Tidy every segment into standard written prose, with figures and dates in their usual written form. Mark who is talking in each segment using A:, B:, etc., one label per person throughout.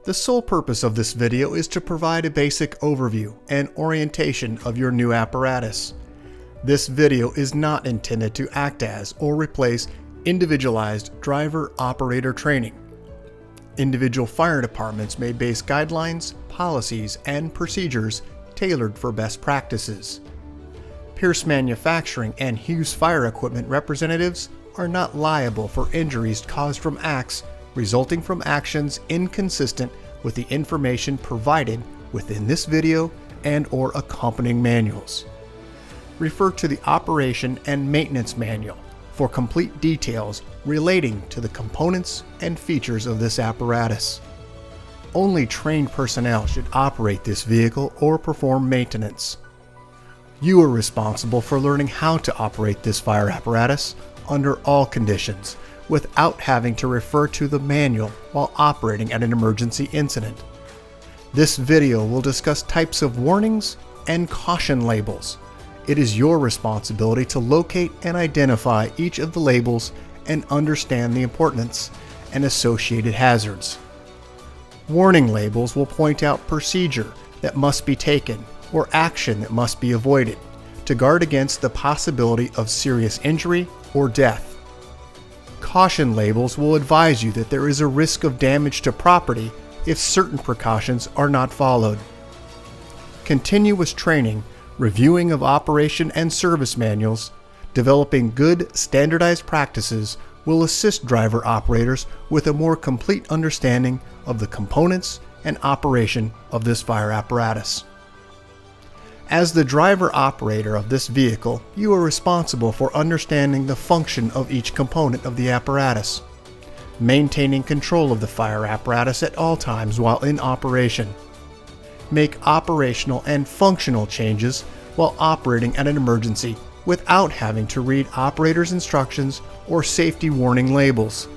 A: The sole purpose of this video is to provide a basic overview and orientation of your new apparatus. This video is not intended to act as or replace individualized driver-operator training. Individual fire departments may base guidelines, policies, and procedures tailored for best practices. Pierce Manufacturing and Hughes Fire Equipment representatives are not liable for injuries caused from acts resulting from actions inconsistent with the information provided within this video and/or accompanying manuals. Refer to the Operation and Maintenance Manual for complete details relating to the components and features of this apparatus. Only trained personnel should operate this vehicle or perform maintenance. You are responsible for learning how to operate this fire apparatus under all conditions without having to refer to the manual while operating at an emergency incident. This video will discuss types of warnings and caution labels. It is your responsibility to locate and identify each of the labels and understand the importance and associated hazards. Warning labels will point out procedure that must be taken or action that must be avoided to guard against the possibility of serious injury or death. Caution labels will advise you that there is a risk of damage to property if certain precautions are not followed. Continuous training, reviewing of operation and service manuals, developing good standardized practices will assist driver operators with a more complete understanding of the components and operation of this fire apparatus. As the driver operator of this vehicle, you are responsible for understanding the function of each component of the apparatus, maintaining control of the fire apparatus at all times while in operation, make operational and functional changes while operating at an emergency without having to read operator's instructions or safety warning labels,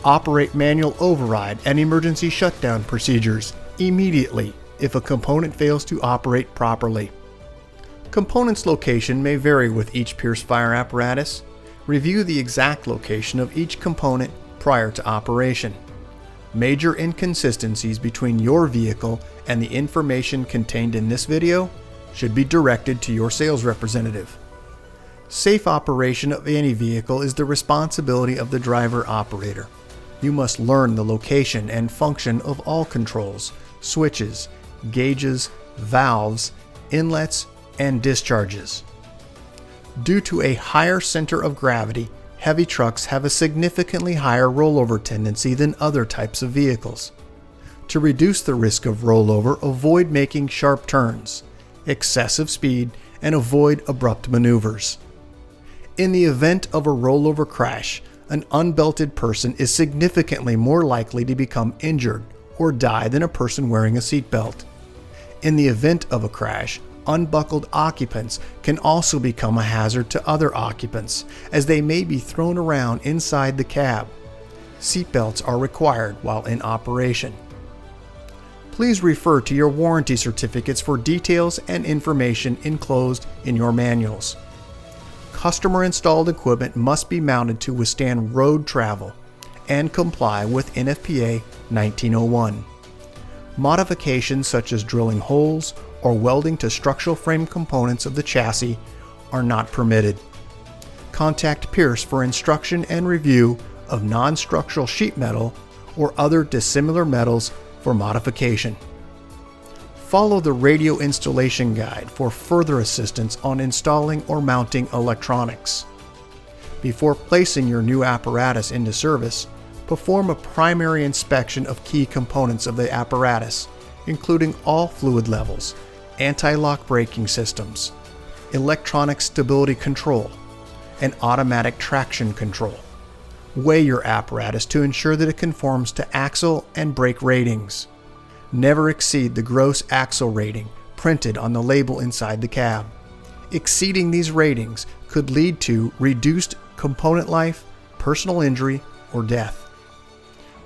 A: operate manual override and emergency shutdown procedures immediately if a component fails to operate properly. Components location may vary with each Pierce fire apparatus. Review the exact location of each component prior to operation. Major inconsistencies between your vehicle and the information contained in this video should be directed to your sales representative. Safe operation of any vehicle is the responsibility of the driver operator. You must learn the location and function of all controls, switches, gauges, valves, inlets, and discharges. Due to a higher center of gravity, heavy trucks have a significantly higher rollover tendency than other types of vehicles. To reduce the risk of rollover, avoid making sharp turns, excessive speed, and avoid abrupt maneuvers. In the event of a rollover crash, an unbelted person is significantly more likely to become injured or die than a person wearing a seatbelt. In the event of a crash, unbuckled occupants can also become a hazard to other occupants, as they may be thrown around inside the cab. Seatbelts are required while in operation. Please refer to your warranty certificates for details and information enclosed in your manuals. Customer-installed equipment must be mounted to withstand road travel and comply with NFPA 1901. Modifications such as drilling holes or welding to structural frame components of the chassis are not permitted. Contact Pierce for instruction and review of non-structural sheet metal or other dissimilar metals for modification. Follow the radio installation guide for further assistance on installing or mounting electronics. Before placing your new apparatus into service, perform a primary inspection of key components of the apparatus, including all fluid levels, anti-lock braking systems, electronic stability control, and automatic traction control. Weigh your apparatus to ensure that it conforms to axle and brake ratings. Never exceed the gross axle rating printed on the label inside the cab. Exceeding these ratings could lead to reduced component life, personal injury, or death.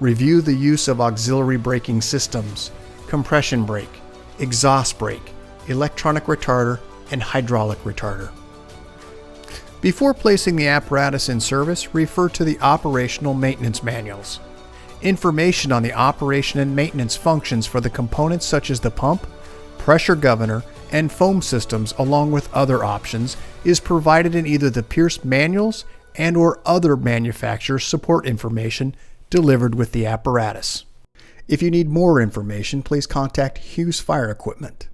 A: Review the use of auxiliary braking systems, compression brake, exhaust brake, electronic retarder, and hydraulic retarder. Before placing the apparatus in service, refer to the operational maintenance manuals. Information on the operation and maintenance functions for the components such as the pump, pressure governor, and foam systems, along with other options, is provided in either the Pierce manuals and/or other manufacturer support information delivered with the apparatus. If you need more information, please contact Hughes Fire Equipment.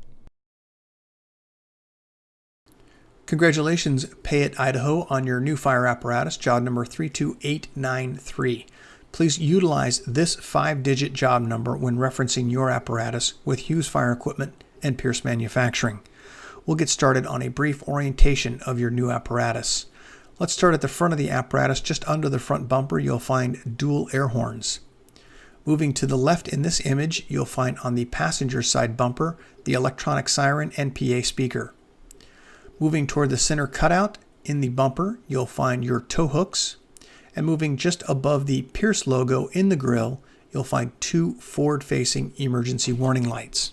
A: Congratulations, Payette, Idaho, on your new fire apparatus, job number 32893. Please utilize this 5-digit job number when referencing your apparatus with Hughes Fire Equipment and Pierce Manufacturing. We'll get started on a brief orientation of your new apparatus. Let's start at the front of the apparatus. Just under the front bumper, you'll find dual air horns. Moving to the left in this image, you'll find on the passenger side bumper the electronic siren and PA speaker. Moving toward the center cutout in the bumper, you'll find your tow hooks. And moving just above the Pierce logo in the grille, you'll find 2 forward-facing emergency warning lights.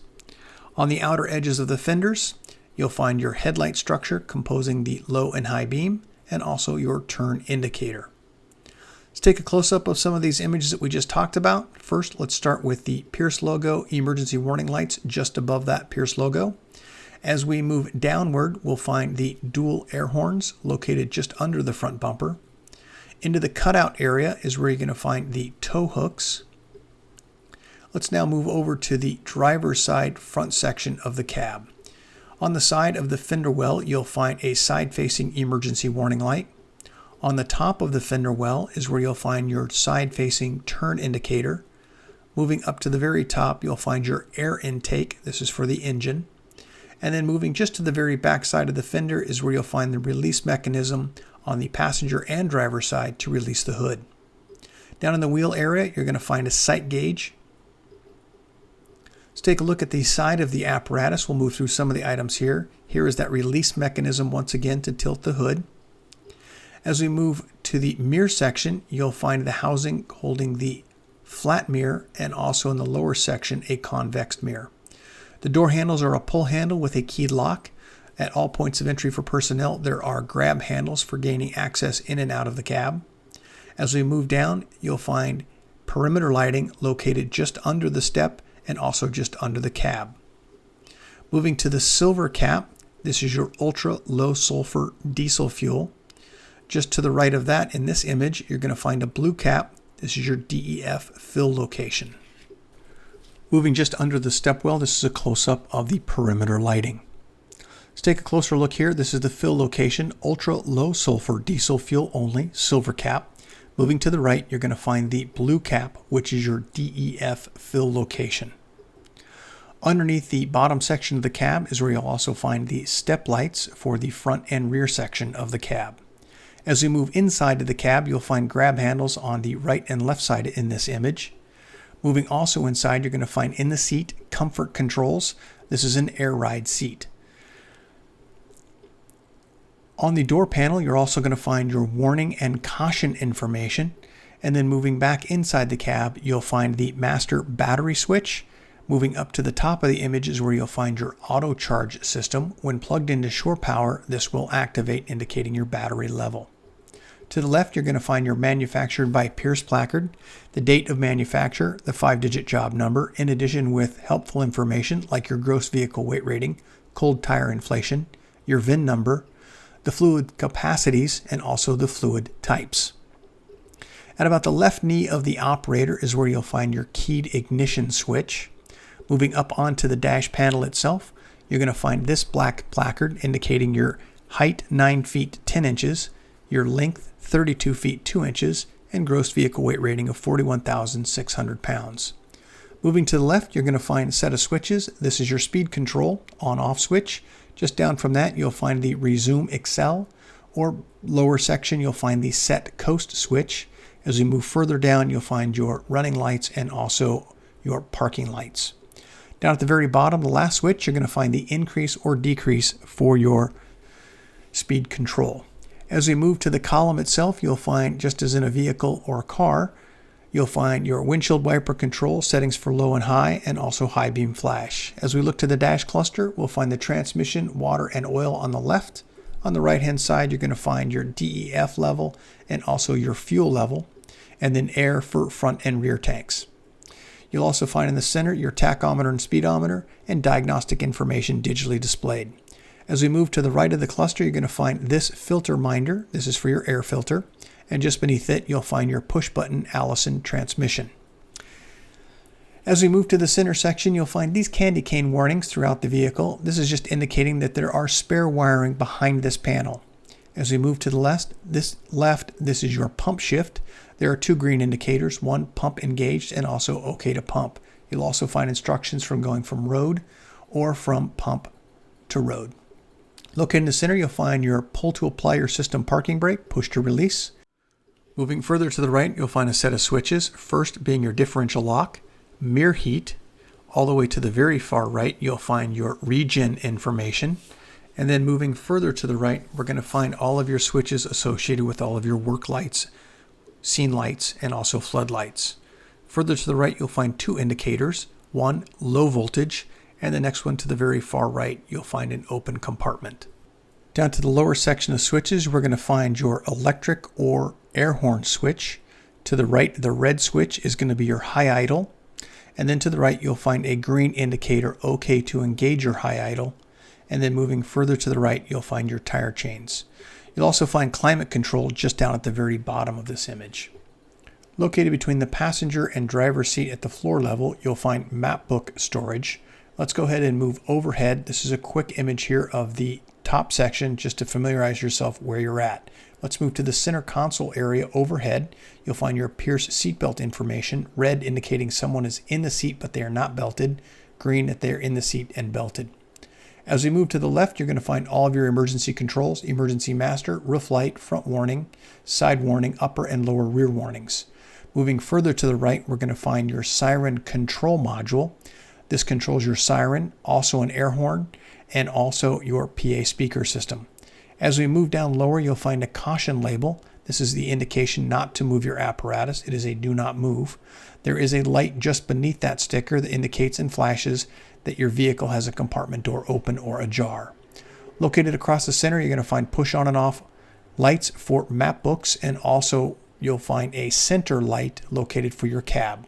A: On the outer edges of the fenders, you'll find your headlight structure composing the low and high beam, and also your turn indicator. Let's take a close-up of some of these images that we just talked about. First, let's start with the Pierce logo emergency warning lights just above that Pierce logo. As we move downward, we'll find the dual air horns located just under the front bumper. Into the cutout area is where you're going to find the tow hooks. Let's now move over to the driver's side front section of the cab. On the side of the fender well, you'll find a side-facing emergency warning light. On the top of the fender well is where you'll find your side-facing turn indicator. Moving up to the very top, you'll find your air intake. This is for the engine. And then moving just to the very back side of the fender is where you'll find the release mechanism on the passenger and driver side to release the hood. Down in the wheel area, you're going to find a sight gauge. Let's take a look at the side of the apparatus. We'll move through some of the items here. Here is that release mechanism once again to tilt the hood. As we move to the mirror section, you'll find the housing holding the flat mirror and also in the lower section a convex mirror. The door handles are a pull handle with a keyed lock. At all points of entry for personnel, there are grab handles for gaining access in and out of the cab. As we move down, you'll find perimeter lighting located just under the step and also just under the cab. Moving to the silver cap, this is your ultra low sulfur diesel fuel. Just to the right of that in this image, you're going to find a blue cap. This is your DEF fill location. Moving just under the step well, this is a close-up of the perimeter lighting. Let's take a closer look here. This is the fill location, ultra low sulfur diesel fuel only, silver cap. Moving to the right, you're going to find the blue cap, which is your DEF fill location. Underneath the bottom section of the cab is where you'll also find the step lights for the front and rear section of the cab. As we move inside of the cab, you'll find grab handles on the right and left side in this image. Moving also inside, you're going to find in the seat comfort controls. This is an air ride seat. On the door panel, you're also going to find your warning and caution information. And then moving back inside the cab, you'll find the master battery switch. Moving up to the top of the image is where you'll find your auto charge system. When plugged into shore power, this will activate, indicating your battery level. To the left, you're going to find your manufactured by Pierce placard, the date of manufacture, the 5-digit job number, in addition with helpful information like your gross vehicle weight rating, cold tire inflation, your VIN number, the fluid capacities, and also the fluid types. At about the left knee of the operator is where you'll find your keyed ignition switch. Moving up onto the dash panel itself, you're going to find this black placard indicating your height 9 feet 10 inches, your length 32 feet 2 inches, and gross vehicle weight rating of 41,600 pounds. Moving to the left, you're going to find a set of switches. This is your speed control on-off switch. Just down from that, you'll find the Resume Excel, or lower section, you'll find the Set Coast switch. As we move further down, you'll find your running lights and also your parking lights. Down at the very bottom, the last switch, you're going to find the increase or decrease for your speed control. As we move to the column itself, you'll find, just as in a vehicle or a car, you'll find your windshield wiper control, settings for low and high, and also high beam flash. As we look to the dash cluster, we'll find the transmission, water, and oil on the left. On the right-hand side, you're going to find your DEF level and also your fuel level.
B: and then air for front and rear tanks. You'll also find in the center your tachometer and speedometer and diagnostic information digitally displayed. As we move to the right of the cluster, you're going to find this filter minder. This is for your air filter. And just beneath it, you'll find your push-button Allison transmission. As we move to the center section, you'll find these candy cane warnings throughout the vehicle. This is just indicating that there are spare wiring behind this panel. As we move to the left, this is your pump shift. There are two green indicators, one pump engaged and also OK to pump. You'll also find instructions from going from road or from pump to road. Located in the center, you'll find your pull to apply your system parking brake, push to release. Moving further to the right, you'll find a set of switches, first being your differential lock, mirror heat. All the way to the very far right, you'll find your regen information. And then moving further to the right, we're going to find all of your switches associated with all of your work lights, scene lights, and also floodlights. Further to the right, you'll find two indicators, one low voltage, and the next one to the very far right, you'll find an open compartment. Down to the lower section of switches, we're going to find your electric or air horn switch. To the right, the red switch is going to be your high idle. And then to the right, you'll find a green indicator, OK to engage your high idle. And then moving further to the right, you'll find your tire chains. You'll also find climate control just down at the very bottom of this image. Located between the passenger and driver seat at the floor level, you'll find map book storage. Let's go ahead and move overhead. This is a quick image here of the top section just to familiarize yourself where you're at. Let's move to the center console area overhead. You'll find your Pierce seatbelt information, red indicating someone is in the seat but they are not belted, green that they're in the seat and belted. As we move to the left, you're going to find all of your emergency controls, emergency master, roof light, front warning, side warning, upper and lower rear warnings. Moving further to the right, we're going to find your siren control module. This controls your siren, also an air horn, and also your PA speaker system. As we move down lower, you'll find a caution label. This is the indication not to move your apparatus. It is a do not move. There is a light just beneath that sticker that indicates and flashes that your vehicle has a compartment door open or ajar. Located across the center, you're going to find push on and off lights for map books, and also you'll find a center light located for your cab.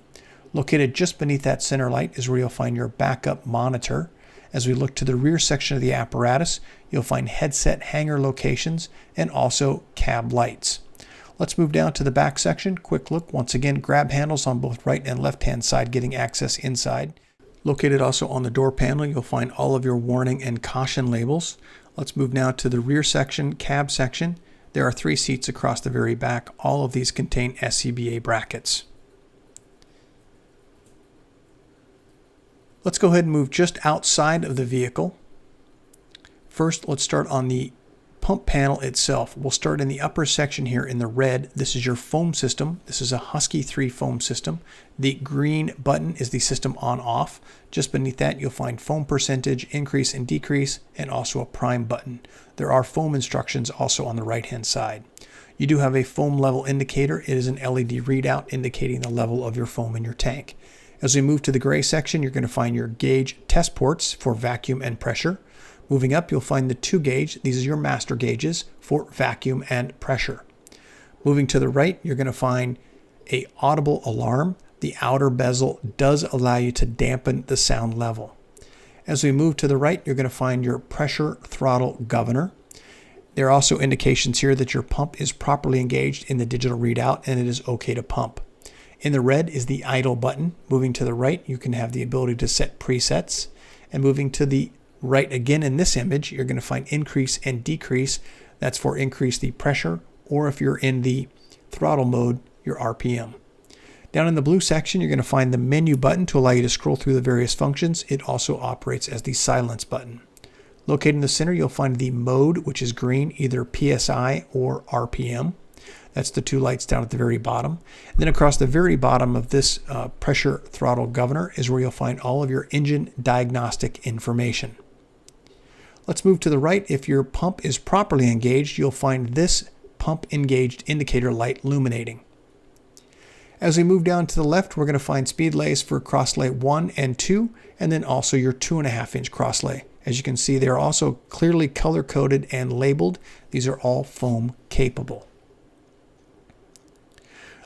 B: Located just beneath that center light is where you'll find your backup monitor. As we look to the rear section of the apparatus, you'll find headset hanger locations and also cab lights. Let's move down to the back section. Quick look. Once again, grab handles on both right and left hand side getting access inside. Located also on the door panel, you'll find all of your warning and caution labels. Let's move now to the rear section, cab section. There are 3 seats across the very back. All of these contain SCBA brackets. Let's go ahead and move just outside of the vehicle. First, let's start on the pump panel itself. We'll start in the upper section here in the red. This is your foam system. This is a Husky 3 foam system. The green button is the system on-off. Just beneath that, you'll find foam percentage, increase and decrease, and also a prime button. There are foam instructions also on the right-hand side. You do have a foam level indicator. It is an LED readout indicating the level of your foam in your tank. As we move to the gray section, you're going to find your gauge test ports for vacuum and pressure. Moving up, you'll find the 2 gauge. These are your master gauges for vacuum and pressure. Moving to the right, you're going to find an audible alarm. The outer bezel does allow you to dampen the sound level. As we move to the right, you're going to find your pressure throttle governor. There are also indications here that your pump is properly engaged in the digital readout and it is okay to pump. In the red is the idle button. Moving to the right, you can have the ability to set presets. And moving to the right again in this image, you're going to find increase and decrease. That's for increase the pressure, or if you're in the throttle mode, your RPM. Down in the blue section, you're going to find the menu button to allow you to scroll through the various functions. It also operates as the silence button. Located in the center, you'll find the mode, which is green, either PSI or RPM. That's the 2 lights down at the very bottom. And then across the very bottom of this pressure throttle governor is where you'll find all of your engine diagnostic information. Let's move to the right. If your pump is properly engaged, you'll find this pump engaged indicator light illuminating. As we move down to the left, we're going to find speed lays for crosslay 1 and 2, and then also your 2.5-inch crosslay. As you can see, they're also clearly color-coded and labeled. These are all foam capable.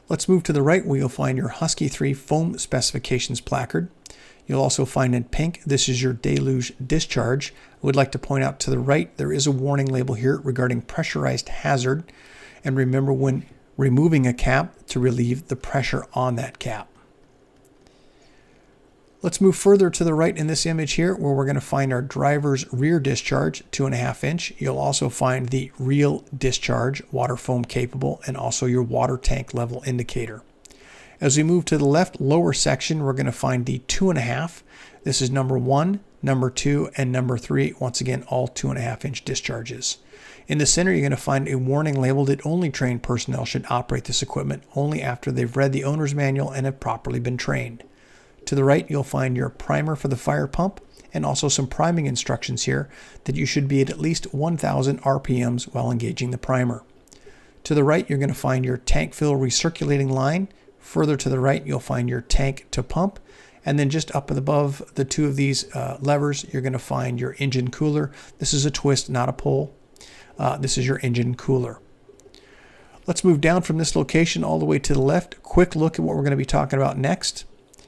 B: Let's move to the right where you'll find your Husky 3 foam specifications placard. You'll also find in pink, this is your deluge discharge. I would like to point out to the right, there is a warning label here regarding pressurized hazard. And remember when removing a cap to relieve the pressure on that cap. Let's move further to the right in this image here where we're going to find our driver's rear discharge, 2.5 inch. You'll also find the real discharge, water foam capable, and also your water tank level indicator. As we move to the left lower section, we're going to find the 2.5. This is number 1, number 2, and number 3. Once again, all 2.5 inch discharges. In the center, you're going to find a warning label that only trained personnel should operate this equipment only after they've read the owner's manual and have properly been trained. To the right, you'll find your primer for the fire pump and also some priming instructions here that you should be at least 1,000 RPMs while engaging the primer. To the right, you're going to find your tank fill recirculating line. Further to the right, you'll find your tank to pump. And then just up and above the two of these levers, you're going to find your engine cooler. This is a twist, not a pull. This is your engine cooler. Let's move down from this location all the way to the left. Quick look at what we're going to be talking about next.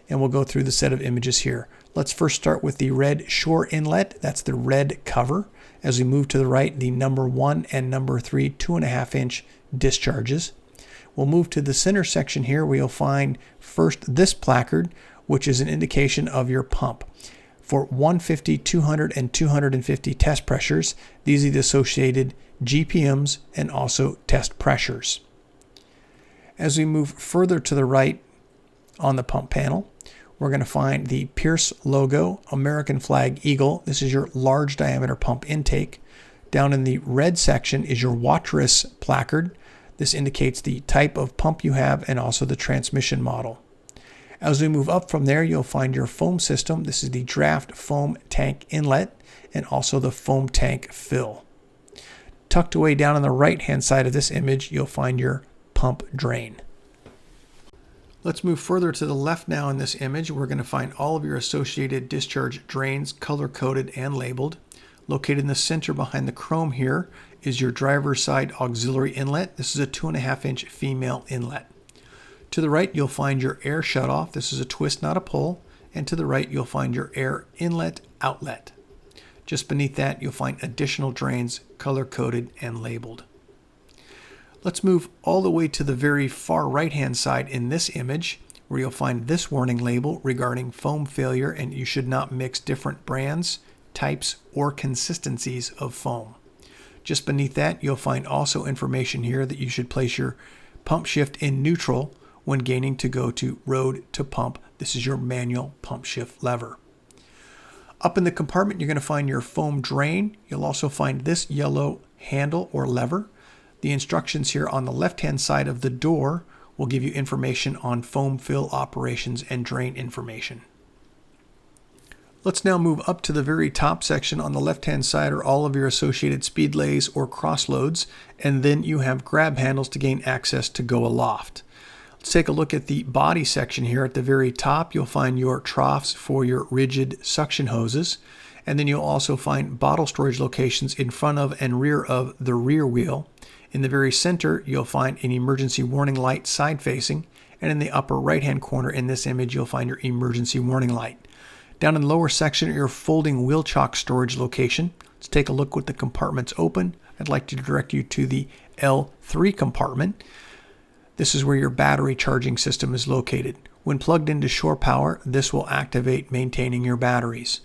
B: And we'll go through the set of images here. Let's first start with the red shore inlet. That's the red cover. As we move to the right, the number 1 and number 3 2.5 inch discharges. We'll move to the center section here where you'll find first this placard, which is an indication of your pump. For 150, 200, and 250 test pressures, these are the associated GPMs and also test pressures. As we move further to the right on the pump panel, we're going to find the Pierce logo, American flag eagle. This is your large diameter pump intake. Down in the red section is your Watrous placard. This indicates the type of pump you have and also the transmission model. As we move up from there, you'll find your foam system. This is the draft foam tank inlet and also the foam tank fill. Tucked away down on the right-hand side of this image, you'll find your pump drain. Let's move further to the left now in this image. We're going to find all of your associated discharge drains color-coded and labeled. Located in the center behind the chrome here is your driver's side auxiliary inlet. This is a 2.5 inch female inlet. To the right, you'll find your air shutoff. This is a twist, not a pull. And to the right, you'll find your air inlet outlet. Just beneath that, you'll find additional drains color-coded and labeled. Let's move all the way to the very far right-hand side in this image where you'll find this warning label regarding foam failure, and you should not mix different brands, types, or consistencies of foam. Just beneath that, you'll find also information here that you should place your pump shift in neutral when gaining to go to road to pump. This is your manual pump shift lever. Up in the compartment, you're going to find your foam drain. You'll also find this yellow handle or lever. The instructions here on the left-hand side of the door will give you information on foam fill operations and drain information. Let's now move up to the very top section. On the left-hand side are all of your associated speed lays or crossloads, and then you have grab handles to gain access to go aloft. Let's take a look at the body section here. At the very top, you'll find your troughs for your rigid suction hoses, and then you'll also find bottle storage locations in front of and rear of the rear wheel. In the very center, you'll find an emergency warning light side facing, and in the upper right-hand corner in this image, you'll find your emergency warning light. Down in the lower section are your folding wheel chock storage location. Let's take a look with the compartments open. I'd like to direct you to the L3 compartment. This is where your battery charging system is located. When plugged into shore power, this will activate maintaining your batteries.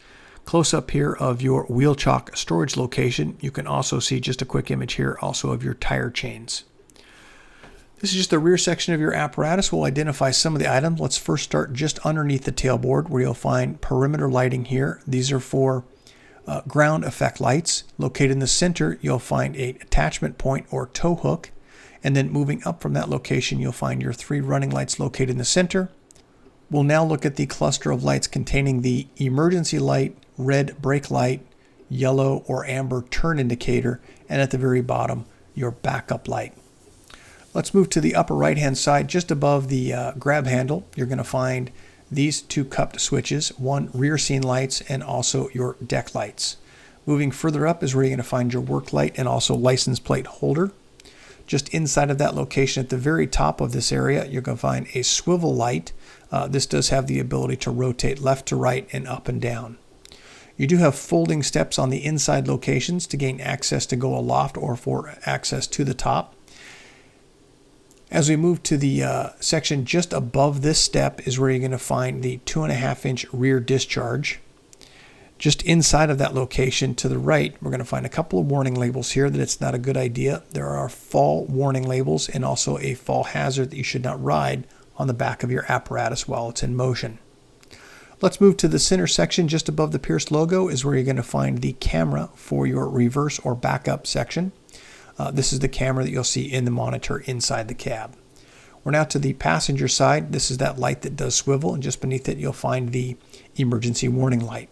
B: Close up here of your wheel chock storage location. You can also see just a quick image here also of your tire chains. This is just the rear section of your apparatus. We'll identify some of the items. Let's first start just underneath the tailboard where you'll find perimeter lighting here. These are for ground effect lights. Located in the center, you'll find an attachment point or tow hook. And then moving up from that location, you'll find your 3 running lights located in the center. We'll now look at the cluster of lights containing the emergency light, red brake light, yellow or amber turn indicator, and at the very bottom, your backup light. Let's move to the upper right-hand side. Just above the grab handle, you're going to find these 2 cupped switches, one rear scene lights and also your deck lights. Moving further up is where you're going to find your work light and also license plate holder. Just inside of that location at the very top of this area, you're going to find a swivel light. This does have the ability to rotate left to right and up and down. You do have folding steps on the inside locations to gain access to go aloft or for access to the top. As we move to the section just above this step is where you're going to find the 2.5-inch rear discharge. Just inside of that location to the right, we're going to find a couple of warning labels here that it's not a good idea. There are fall warning labels and also a fall hazard that you should not ride on the back of your apparatus while it's in motion. Let's move to the center section just above the Pierce logo is where you're going to find the camera for your reverse or backup section. This is the camera that you'll see in the monitor inside the cab. We're now to the passenger side. This is that light that does swivel, and just beneath it you'll find the emergency warning light.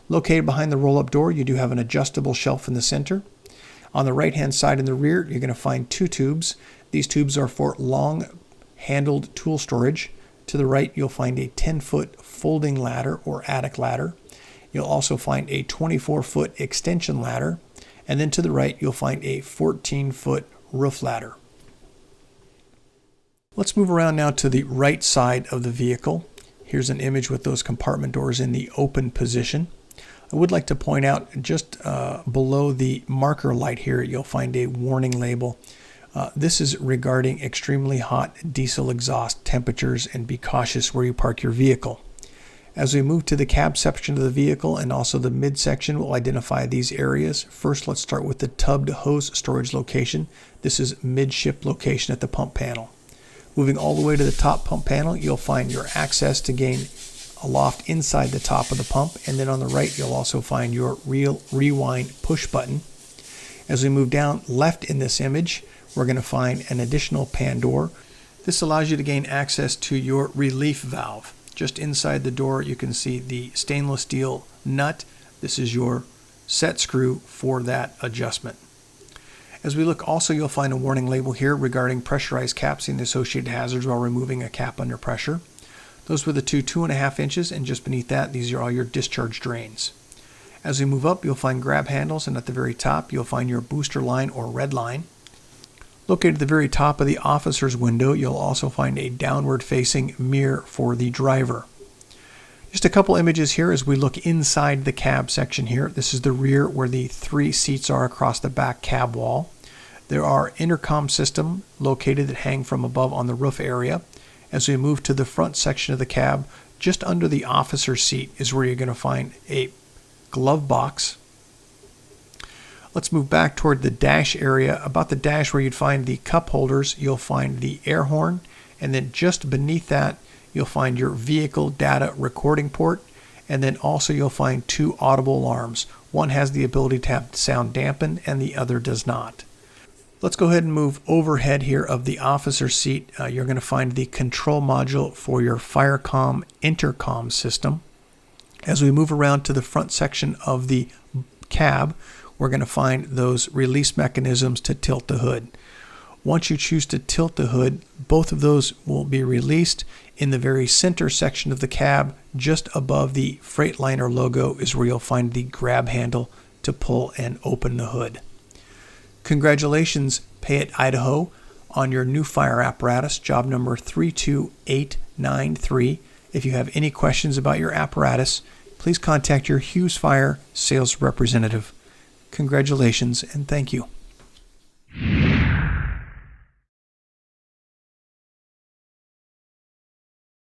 B: Located behind the roll-up door, you do have an adjustable shelf in the center. On the right-hand side in the rear, you're going to find two tubes. These tubes are for long-handled tool storage. To the right, you'll find a 10-foot folding ladder or attic ladder. You'll also find a 24-foot extension ladder. And then to the right, you'll find a 14-foot roof ladder. Let's move around now to the right side of the vehicle. Here's an image with those compartment doors in the open position. I would like to point out just below the marker light here, you'll find a warning label. This is regarding extremely hot diesel exhaust temperatures, and be cautious where you park your vehicle. As we move to the cab section of the vehicle and also the midsection, we'll identify these areas. First, let's start with the tubbed hose storage location. This is midship location at the pump panel. Moving all the way to the top pump panel, you'll find your access to gain aloft inside the top of the pump, and then on the right you'll also find your rewind push button. As we move down left in this image, we're going to find an additional pan door. This allows you to gain access to your relief valve. Just inside the door you can see the stainless steel nut. This is your set screw for that adjustment. As we look also, you'll find a warning label here regarding pressurized caps and the associated hazards while removing a cap under pressure. Those were the 2.5 inches, and just beneath that, these are all your discharge drains. As we move up, you'll find grab handles, and at the very top, you'll find your booster line or red line. Located at the very top of the officer's window, you'll also find a downward-facing mirror for the driver. Just a couple images here as we look inside the cab section here. This is the rear where the 3 seats are across the back cab wall. There are intercom system located that hang from above on the roof area. As we move to the front section of the cab, just under the officer's seat is where you're going to find a glove box. Let's move back toward the dash area. About the dash where you'd find the cup holders, you'll find the air horn, and then just beneath that you'll find your vehicle data recording port, and then also you'll find 2 audible alarms. One has the ability to have sound dampened and the other does not. Let's go ahead and move overhead here of the officer's seat. You're going to find the control module for your Firecom intercom system. As we move around to the front section of the cab, we're going to find those release mechanisms to tilt the hood. Once you choose to tilt the hood, both of those will be released. In the very center section of the cab, just above the Freightliner logo, is where you'll find the grab handle to pull and open the hood. Congratulations, Payette, Idaho, on your new fire apparatus, job number 32893. If you have any questions about your apparatus, please contact your Hughes Fire sales representative. Congratulations and thank you.